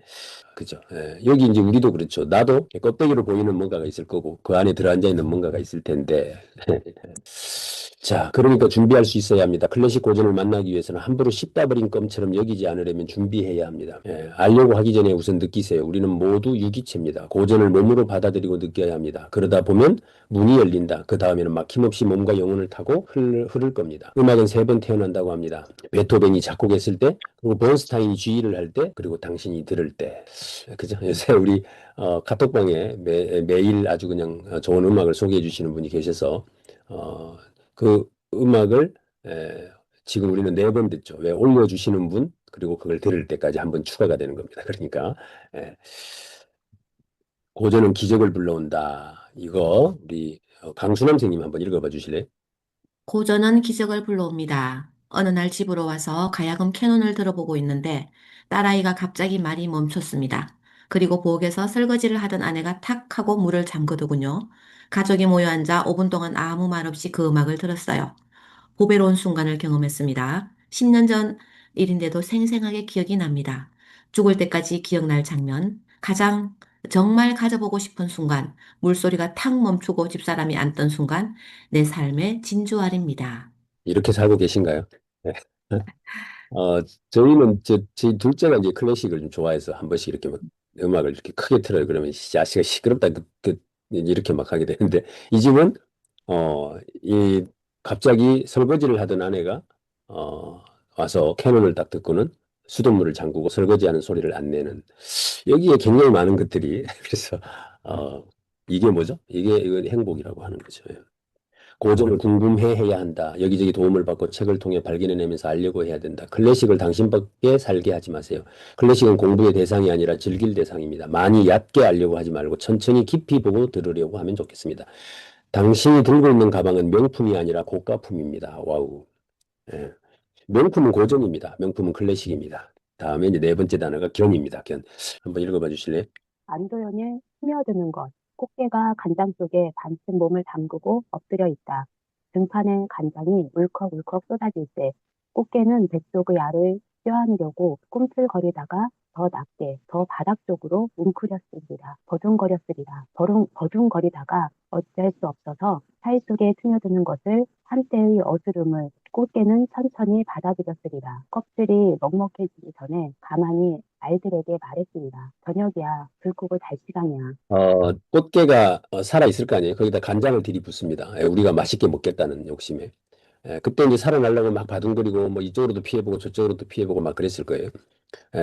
그죠? 여기 이제 우리도 그렇죠. 나도 껍데기로 보이는 뭔가가 있을 거고 그 안에 들어앉아 있는 뭔가가 있을 텐데 자, 그러니까 준비할 수 있어야 합니다. 클래식 고전을 만나기 위해서는 함부로 씹다 버린 껌처럼 여기지 않으려면 준비해야 합니다. 알려고 하기 전에 우선 느끼세요. 우리는 모두 유기체입니다. 고전을 몸으로 받아들이고 느껴야 합니다. 그러다 보면 문이 열린다. 그 다음에는 막힘없이 몸과 영혼을 타고 흐를 겁니다. 음악은 3번 태어난다고 합니다. 베토벤이 작곡했을 때, 그리고 번스타인이 지휘를 할 때, 그리고 당신이 들을 때. 그죠? 요새 우리 카톡방에 매일 아주 그냥 좋은 음악을 소개해 주시는 분이 계셔서 그 음악을 지금 우리는 4번 듣죠. 왜 올려주시는 분 그리고 그걸 들을 때까지 한 번 추가가 되는 겁니다. 그러니까 고전은 기적을 불러온다. 이거 우리 강수남 선생님 한번 읽어봐 주실래요? 고전은 기적을 불러옵니다. 어느 날 집으로 와서 가야금 캐논을 들어보고 있는데 딸아이가 갑자기 말이 멈췄습니다. 그리고 부엌에서 설거지를 하던 아내가 탁 하고 물을 잠그더군요. 가족이 모여 앉아 5분 동안 아무 말 없이 그 음악을 들었어요. 보배로운 순간을 경험했습니다. 10년 전 일인데도 생생하게 기억이 납니다. 죽을 때까지 기억날 장면, 가장 정말 가져보고 싶은 순간, 물소리가 탁 멈추고 집사람이 앉던 순간, 내 삶의 진주알입니다. 이렇게 살고 계신가요? 네. 어, 저희는 제 둘째가 이제 클래식을 좀 좋아해서 한 번씩 이렇게 막 음악을 이렇게 크게 틀어요. 그러면 자식가 시끄럽다 이렇게 막 하게 되는데 이 집은 이 갑자기 설거지를 하던 아내가 어, 와서 캐논을 딱 듣고는 수돗물을 잠그고 설거지하는 소리를 안 내는 여기에 굉장히 많은 것들이 그래서 어, 이게 뭐죠? 이게 행복이라고 하는 거죠. 예. 고전을 궁금해해야 한다. 여기저기 도움을 받고 책을 통해 발견해내면서 알려고 해야 된다. 클래식을 당신밖에 살게 하지 마세요. 클래식은 공부의 대상이 아니라 즐길 대상입니다. 많이 얕게 알려고 하지 말고 천천히 깊이 보고 들으려고 하면 좋겠습니다. 당신이 들고 있는 가방은 명품이 아니라 고가품입니다. 와우. 예. 명품은 고전입니다. 명품은 클래식입니다. 다음에 이제 네 번째 단어가 견입니다. 견. 한번 읽어봐 주실래요? 안도연의 스며드는 것. 꽃게가 간장 속에 반쯤 몸을 담그고 엎드려 있다. 등판에 간장이 울컥울컥 쏟아질 때 꽃게는 뱃속의 알을 껴안으려고 꿈틀거리다가 더 낮게, 더 바닥 쪽으로 웅크렸습니다. 버둥거리다가 어쩔 수 없어서 사이 속에 스며드는 것을 한때의 어스름을 꽃게는 천천히 받아들였으리라. 껍질이 먹먹해지기 전에 가만히 알들에게 말했습니다. 저녁이야. 불 끄고 잘 시간이야. 꽃게가 살아있을 거 아니에요. 거기다 간장을 들이붓습니다. 우리가 맛있게 먹겠다는 욕심에. 그때 이제 살아나려고 막 바둥거리고 뭐 이쪽으로도 피해보고 저쪽으로도 피해보고 막 그랬을 거예요.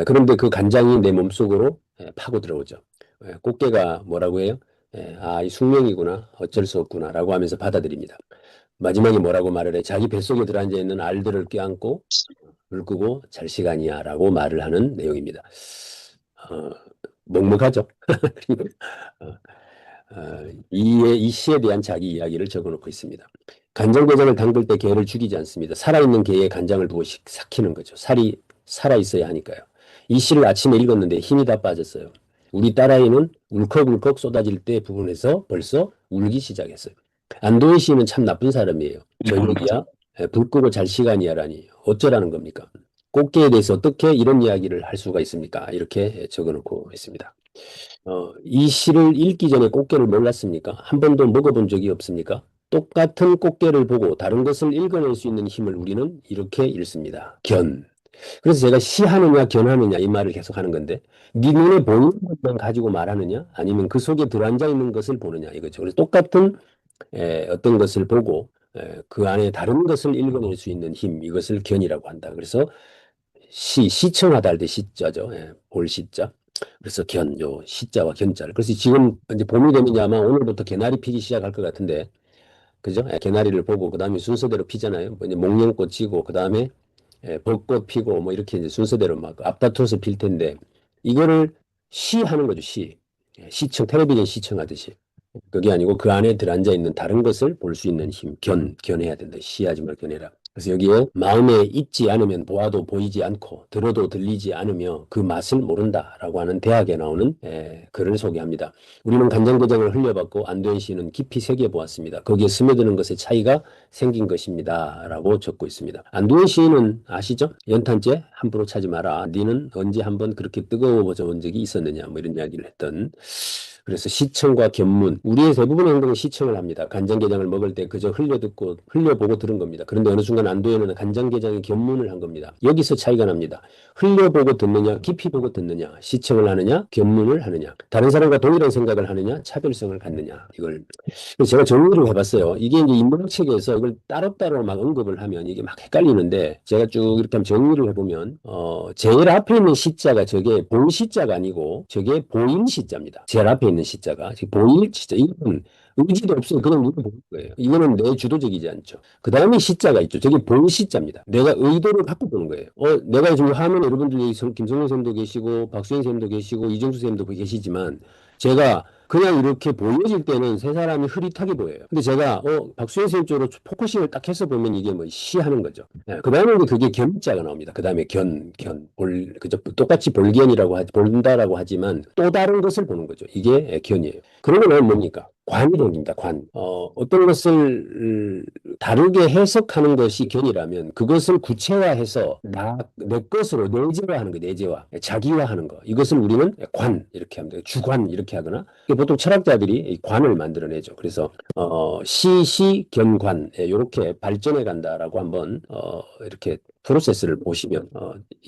그런데 그 간장이 내 몸속으로 파고 들어오죠. 꽃게가 뭐라고 해요? 이 숙명이구나. 어쩔 수 없구나라고 하면서 받아들입니다. 마지막에 뭐라고 말을 해? 자기 뱃속에 들어앉아 있는 알들을 껴안고 불 끄고 잘 시간이야라고 말을 하는 내용입니다. 먹먹하죠. 그리고 이 시에 대한 자기 이야기를 적어놓고 있습니다. 간장게장을 담글 때 게를 죽이지 않습니다. 살아있는 게에 간장을 부어 삭히는 거죠. 살이 살아있어야 하니까요. 이 시를 아침에 읽었는데 힘이 다 빠졌어요. 우리 딸아이는 울컥울컥 쏟아질 때 부분에서 벌써 울기 시작했어요. 안도현 시인은 참 나쁜 사람이에요. 저녁이야, 불 끄고 잘 시간이야라니 어쩌라는 겁니까? 꽃게에 대해서 어떻게 이런 이야기를 할 수가 있습니까? 이렇게 적어놓고 있습니다. 이 시를 읽기 전에 꽃게를 몰랐습니까? 한 번도 먹어본 적이 없습니까? 똑같은 꽃게를 보고 다른 것을 읽어낼 수 있는 힘을 우리는 이렇게 읽습니다. 견. 그래서 제가 시하느냐 견하느냐 이 말을 계속 하는 건데 네 눈에 보이는 것만 가지고 말하느냐 아니면 그 속에 들어앉아 있는 것을 보느냐 이거죠. 그래서 똑같은 어떤 것을 보고 그 안에 다른 것을 읽어낼 수 있는 힘 이것을 견이라고 한다. 그래서 시청하다 할 때 시자죠. 볼 시자. 그래서 요 시자와 견자를. 그래서 지금 이제 봄이 되면 아마 오늘부터 개나리 피기 시작할 것 같은데, 그죠? 개나리를 보고 그 다음에 순서대로 피잖아요. 뭐 이제 목련꽃 지고 그 다음에 벚꽃 피고 뭐 이렇게 이제 순서대로 막 앞다퉈서 필 텐데 이거를 시하는 거죠. 시청 텔레비전 시청하듯이. 그게 아니고 그 안에 들어앉아 있는 다른 것을 볼 수 있는 힘, 견해야 된다. 시하지 말 견해라. 그래서 여기에 마음에 있지 않으면 보아도 보이지 않고 들어도 들리지 않으며 그 맛을 모른다라고 하는 대학에 나오는 글을 소개합니다. 우리는 간장게장을 흘려봤고 안도현 씨는 깊이 새겨보았습니다. 거기에 스며드는 것의 차이가 생긴 것입니다. 라고 적고 있습니다. 안도현 씨는 아시죠? 연탄재 함부로 차지 마라. 니는 언제 한번 그렇게 뜨거워져 본 적이 있었느냐 뭐 이런 이야기를 했던 그래서 시청과 견문, 우리의 대부분의 행동은 시청을 합니다. 간장게장을 먹을 때 그저 흘려듣고 흘려보고 들은 겁니다. 그런데 어느 순간 안도현은 간장게장의 견문을 한 겁니다. 여기서 차이가 납니다. 흘려보고 듣느냐, 깊이 보고 듣느냐, 시청을 하느냐, 견문을 하느냐, 다른 사람과 동일한 생각을 하느냐, 차별성을 갖느냐. 이걸 그래서 제가 정리를 해봤어요. 이게 이제 인문학책에서 이걸 따로따로 막 언급을 하면 이게 막 헷갈리는데 제가 쭉 이렇게 한번 정리를 해보면 제일 앞에 있는 시자가 저게 본 시자가 아니고 저게 보인 시자입니다. 제일 앞에 있는 시자가 보일 시자. 이건 의지도 없어요. 그냥 눈에 보는 거예요. 이거는 내 주도적이지 않죠. 그 다음에 시자가 있죠. 저게 본 시자입니다. 내가 의도를 갖고 보는 거예요. 내가 지금 화면에 여러분들 김성용 쌤도 계시고 박수현 쌤도 계시고 이정수 쌤도 계시지만 제가 그냥 이렇게 보여질 때는 세 사람이 흐릿하게 보여요. 근데 제가 박수현 선생님 쪽으로 포커싱을 딱 해서 보면 이게 뭐 시하는 거죠. 그 다음에 그게 견자가 나옵니다. 그 다음에 그죠? 똑같이 본다라고 하지만 또 다른 것을 보는 거죠. 이게 견이에요. 그러면 뭡니까? 관이론입니다. 관. 어떤 것을 다르게 해석하는 것이 견이라면 그것을 구체화해서 내 것으로 내재화하는 거, 내재화, 자기화하는 거. 이것을 우리는 관 이렇게 합니다. 주관 이렇게 하거나 보통 철학자들이 이 관을 만들어내죠. 그래서 견관 이렇게 발전해 간다라고 한번 이렇게 프로세스를 보시면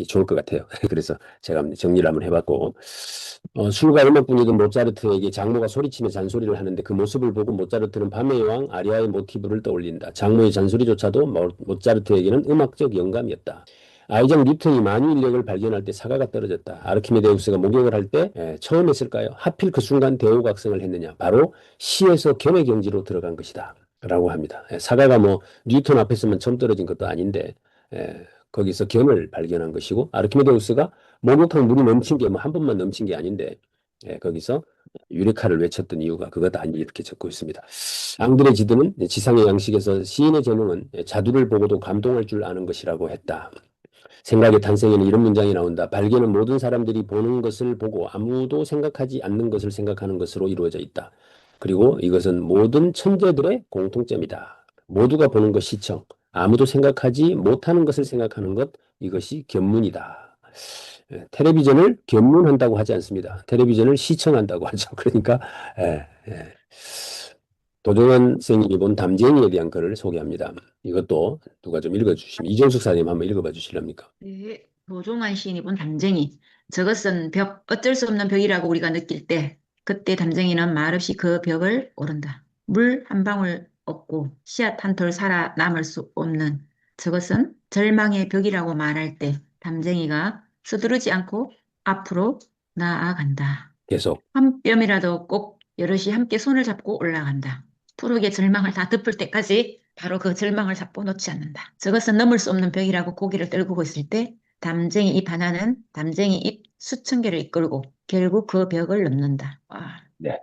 좋을 것 같아요. 그래서 제가 정리를 한번 해봤고 술과 음악뿐이던 모차르트에게 장모가 소리치며 잔소리를 하는데 그 모습을 보고 모차르트는 밤의 여왕 아리아의 모티브를 떠올린다. 장모의 잔소리조차도 모차르트에게는 음악적 영감이었다. 아이작 뉴턴이 만유인력을 발견할 때 사과가 떨어졌다. 아르키메데우스가 목욕을 할 때 처음 했을까요? 하필 그 순간 대우각성을 했느냐? 바로 시에서 견의 경지로 들어간 것이다. 라고 합니다. 사과가 뭐 뉴턴 앞에서만 처음 떨어진 것도 아닌데 거기서 견을 발견한 것이고 아르키메데우스가 목욕탕 물이 넘친 게 뭐 한 번만 넘친 게 아닌데 거기서 유레카를 외쳤던 이유가 그거다 이렇게 적고 있습니다. 앙드레 지드는 지상의 양식에서 시인의 재능은 자두를 보고도 감동할 줄 아는 것이라고 했다. 생각의 탄생에는 이런 문장이 나온다. 발견은 모든 사람들이 보는 것을 보고 아무도 생각하지 않는 것을 생각하는 것으로 이루어져 있다. 그리고 이것은 모든 천재들의 공통점이다. 모두가 보는 것 시청, 아무도 생각하지 못하는 것을 생각하는 것, 이것이 견문이다. 텔레비전을 견문한다고 하지 않습니다. 텔레비전을 시청한다고 하죠. 그러니까 도종환 선생님이 본 담쟁이에 대한 글을 소개합니다. 이것도 누가 좀 읽어주시면 이정숙 사장님 한번 읽어봐 주시렵니까? 네, 도종환 시인이 본 담쟁이. 저것은 벽, 어쩔 수 없는 벽이라고 우리가 느낄 때, 그때 담쟁이는 말없이 그 벽을 오른다. 물 한 방울 없고 씨앗 한 톨 살아남을 수 없는 저것은 절망의 벽이라고 말할 때, 담쟁이가 서두르지 않고 앞으로 나아간다. 계속. 한 뼘이라도 꼭 여럿이 함께 손을 잡고 올라간다. 푸르게 절망을 다 덮을 때까지 바로 그 절망을 잡고 놓지 않는다. 저것은 넘을 수 없는 벽이라고 고개를 떨구고 있을 때 담쟁이 잎 하나는 담쟁이 잎 수천 개를 이끌고 결국 그 벽을 넘는다. 와. 네.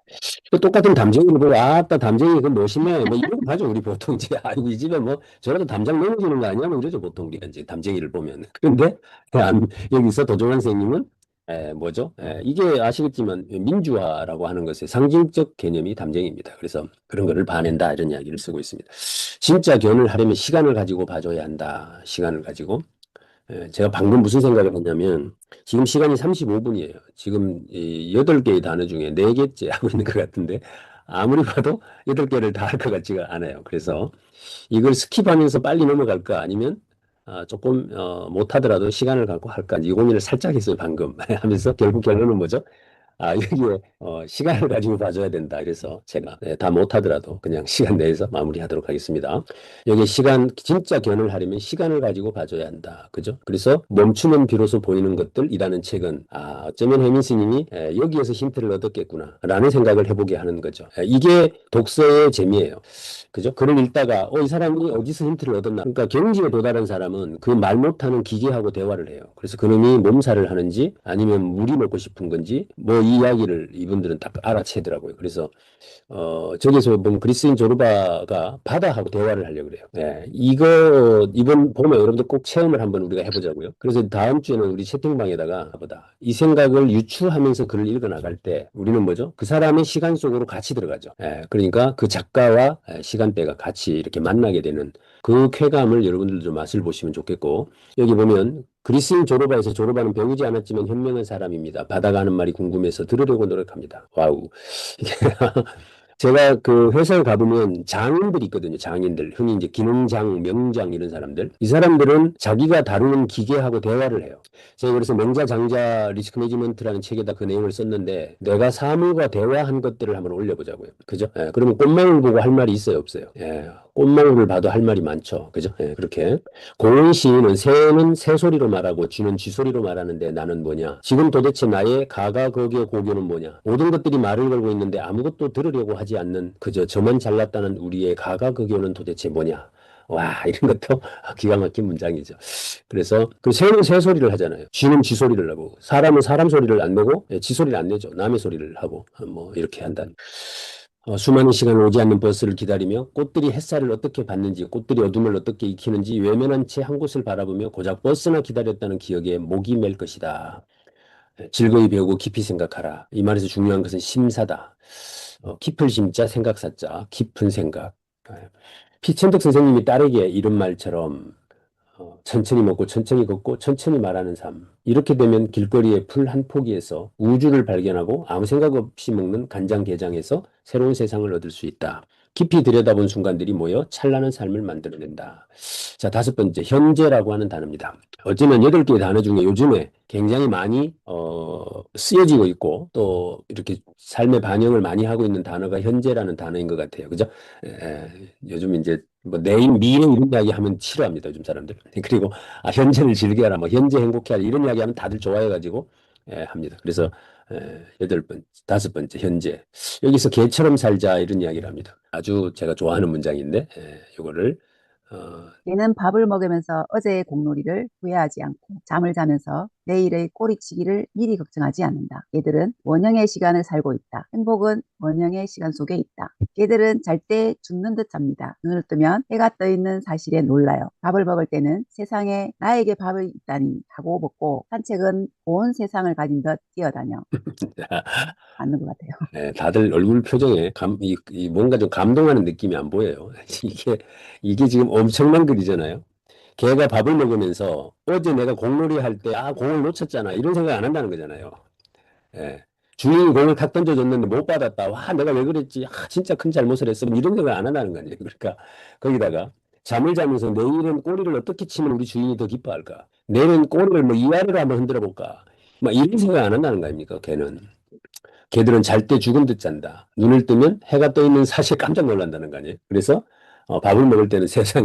또 똑같은 담쟁이를 보고 아따 담쟁이 그 멋있네 뭐 이런 거 하죠. 우리 보통 이제 아이고 이 집에 뭐 저라도 담장 넘어지는 거 아니야 뭐 이러죠. 보통 우리가 이제 담쟁이를 보면. 그런데 여기서 도종환 선생님은 뭐죠? 이게 아시겠지만 민주화라고 하는 것의 상징적 개념이 담쟁입니다. 그래서 그런 거를 봐낸다 이런 이야기를 쓰고 있습니다. 진짜 견을 하려면 시간을 가지고 봐줘야 한다. 시간을 가지고. 제가 방금 무슨 생각을 했냐면 지금 시간이 35분이에요. 지금 이 8개의 단어 중에 4개째 하고 있는 것 같은데 아무리 봐도 8개를 다 할 것 같지가 않아요. 그래서 이걸 스킵하면서 빨리 넘어갈까 아니면 조금 못하더라도 시간을 갖고 할까 이 고민을 살짝 했어요. 방금 하면서 결국 결론은 뭐죠? 여기에 시간을 가지고 봐줘야 된다. 그래서 제가 다 못하더라도 그냥 시간 내에서 마무리하도록 하겠습니다. 여기 진짜 견을 하려면 시간을 가지고 봐줘야 한다. 그죠? 그래서 멈추면 비로소 보이는 것들이라는 책은 어쩌면 해민 스님이 여기에서 힌트를 얻었겠구나 라는 생각을 해보게 하는 거죠. 이게 독서의 재미예요. 그죠? 글을 읽다가 이 사람이 어디서 힌트를 얻었나. 그러니까 경지에 도달한 사람은 그 말 못하는 기계하고 대화를 해요. 그래서 그놈이 몸살을 하는지 아니면 물이 먹고 싶은 건지 뭐 이 이야기를 이분들은 딱 알아채더라고요. 그래서 저기서 보면 그리스인 조르바가 바다하고 대화를 하려고 그래요. 이번 봄에 여러분들 꼭 체험을 한번 우리가 해보자고요. 그래서 다음 주에는 우리 채팅방에다가 이 생각을 유추하면서 글을 읽어나갈 때 우리는 뭐죠? 그 사람의 시간 속으로 같이 들어가죠. 그러니까 그 작가와 시간대가 같이 이렇게 만나게 되는 그 쾌감을 여러분들도 맛을 보시면 좋겠고 여기 보면 그리스인 조르바에서 조르바는 배우지 않았지만 현명한 사람입니다. 바다가 하는 말이 궁금해서 들으려고 노력합니다. 와우. 제가 그 회사에 가보면 장인들이 있거든요. 장인들. 흔히 이제 기능장, 명장 이런 사람들. 이 사람들은 자기가 다루는 기계하고 대화를 해요. 제가 그래서 명자, 장자, 리스크 매니지먼트라는 책에다 그 내용을 썼는데 내가 사물과 대화한 것들을 한번 올려보자고요. 그죠? 그러면 꽃망울 보고 할 말이 있어요? 없어요? 꽃망울을 봐도 할 말이 많죠. 그죠? 그렇게. 고은 시인은 새는 새소리로 말하고 쥐는 쥐소리로 말하는데 나는 뭐냐? 지금 도대체 나의 가가거기의 고교는 뭐냐? 모든 것들이 말을 걸고 있는데 아무것도 들으려고 하지 않는 그저 저만 잘났다는 우리의 가가거교는 도대체 뭐냐? 와, 이런 것도 기가 막힌 문장이죠. 그래서 그 새는 새 소리를 하잖아요. 쥐는 쥐 소리를 하고 사람은 사람 소리를 안 내고 지 소리를 안 내죠. 남의 소리를 하고 뭐 이렇게 한다. 수많은 시간을 오지 않는 버스를 기다리며 꽃들이 햇살을 어떻게 받는지 꽃들이 어둠을 어떻게 익히는지 외면한 채 한 곳을 바라보며 고작 버스나 기다렸다는 기억에 목이 맬 것이다. 즐거이 배우고 깊이 생각하라. 이 말에서 중요한 것은 심사다. 깊을 심자 생각사자 깊은 생각. 피천득 선생님이 딸에게 이런 말처럼 천천히 먹고 천천히 걷고 천천히 말하는 삶. 이렇게 되면 길거리에 풀 한 포기에서 우주를 발견하고 아무 생각 없이 먹는 간장게장에서 새로운 세상을 얻을 수 있다. 깊이 들여다본 순간들이 모여 찬란한 삶을 만들어낸다. 자, 5번째, 현재라고 하는 단어입니다. 어쩌면 8개의 단어 중에 요즘에 굉장히 많이 쓰여지고 있고 또 이렇게 삶의 반영을 많이 하고 있는 단어가 현재라는 단어인 것 같아요. 그죠? 요즘 이제 뭐 내일, 미래 이런 이야기 하면 싫어합니다. 요즘 사람들. 그리고 현재를 즐겨라, 뭐 현재 행복해라 이런 이야기 하면 다들 좋아해가지고 합니다. 그래서 5번째, 현재. 여기서 개처럼 살자 이런 이야기를 합니다. 아주 제가 좋아하는 문장인데 이거를 얘는 밥을 먹으면서 어제의 공놀이를 후회하지 않고 잠을 자면서 내일의 꼬리치기를 미리 걱정하지 않는다. 얘들은 원형의 시간을 살고 있다. 행복은 원형의 시간 속에 있다. 얘들은 잘 때 죽는 듯 잡니다. 눈을 뜨면 해가 떠 있는 사실에 놀라요. 밥을 먹을 때는 세상에 나에게 밥이 있다니 하고 먹고 산책은 온 세상을 가진 듯 뛰어다녀. 맞는 것 같아요. 다들 얼굴 표정에 뭔가 좀 감동하는 느낌이 안 보여요. 이게 지금 엄청난 글이잖아요. 걔가 밥을 먹으면서 어제 내가 공놀이 할 때, 공을 놓쳤잖아. 이런 생각 안 한다는 거잖아요. 주인이 공을 탁 던져줬는데 못 받았다. 와, 내가 왜 그랬지? 진짜 큰 잘못을 했어. 뭐 이런 생각 안 한다는 거 아니에요. 그러니까 거기다가 잠을 자면서 내일은 꼬리를 어떻게 치면 우리 주인이 더 기뻐할까? 내일은 꼬리를 뭐 이하로 한번 흔들어 볼까? 막 이런 생각 안 한다는 거 아닙니까? 걔들은 잘 때 죽은 듯 잔다. 눈을 뜨면 해가 떠 있는 사실에 깜짝 놀란다는 거 아니에요? 그래서 밥을 먹을 때는 세상에